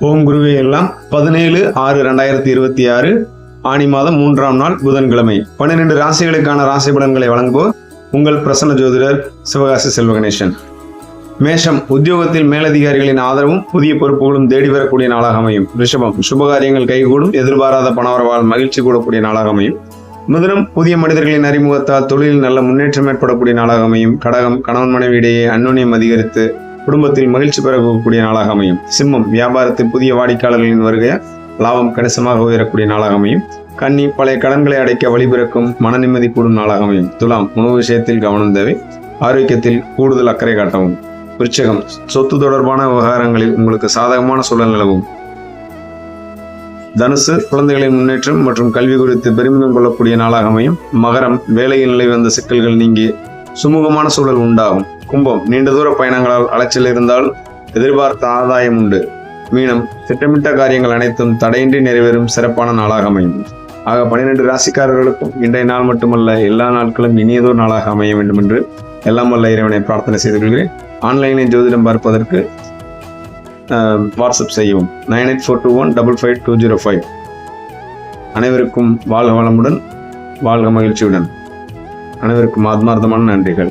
ஓம் குருவே எல்லாம் 17/6/2026 ஆனி மாதம் 3ஆம் நாள் புதன்கிழமை 12 ராசிகளுக்கான ராசி பலன்களை வழங்குவோர் உங்கள் பிரசன்ன ஜோதிடர் சிவகாசி செல்வகணேசன். மேஷம், உத்தியோகத்தில் மேலதிகாரிகளின் ஆதரவும் புதிய பொறுப்புகளும் தேடி வரக்கூடிய நாளாக அமையும். ரிஷபம், சுபகாரியங்கள் கைகூடும், எதிர்பாராத பணவரவால் மகிழ்ச்சி கூடக்கூடிய நாளாக அமையும். மிதுனம், புதிய மனிதர்களின் அறிமுகத்தால் தொழிலில் நல்ல முன்னேற்றம் ஏற்படக்கூடிய நாளாக அமையும். கடகம், கணவன் மனைவி இடையே அந்யோன்யம் அதிகரித்து குடும்பத்தில் மகிழ்ச்சி பெறக்கூடிய நாளாக அமையும். சிம்மம், வியாபாரத்தில் புதிய வாடிக்கையாளர்களின் வருகை லாபம் கணிசமாக உயரக்கூடிய நாளாக அமையும். கன்னி, பழைய கடன்களை அடைக்க வழிபிறக்கும், மன நிம்மதி கூடும் நாளாக அமையும். துலாம், உணவு விஷயத்தில் கவனம் தேவை, ஆரோக்கியத்தில் கூடுதல் அக்கறை காட்டவும். விருச்சிகம், சொத்து தொடர்பான விவகாரங்களில் உங்களுக்கு சாதகமான சூழல் நிலவும். தனுசு, குழந்தைகளின் முன்னேற்றம் மற்றும் கல்வி குறித்து பெருமிதம் கொள்ளக்கூடிய நாளாக அமையும். மகரம், வேலையில் நிலை வந்த சிக்கல்கள் நீங்கி சுமூகமான சூழல் உண்டாகும். கும்பம், நீண்ட தூர பயணங்களால் அலைச்சல் இருந்தால் எதிர்பார்த்த ஆதாயம் உண்டு. மீனம், திட்டமிட்ட காரியங்கள் அனைத்தும் தடையின்றி நிறைவேறும் சிறப்பான நாளாக அமையும். ஆக 12 ராசிக்காரர்களுக்கும் இன்றைய நாள் மட்டுமல்ல, எல்லா நாட்களும் இனியதோர் நாளாக அமைய வேண்டும் என்று எல்லாம் வல்ல இறைவனை பிரார்த்தனை செய்து கொள்கிறேன். ஆன்லைனில் ஜோதிடம் பார்ப்பதற்கு வாட்ஸ்அப் செய்யவும் 9842155205. அனைவருக்கும் வாழ்க வளமுடன், வாழ்க மகிழ்ச்சியுடன். அனைவருக்கும் ஆத்மார்த்தமான நன்றிகள்.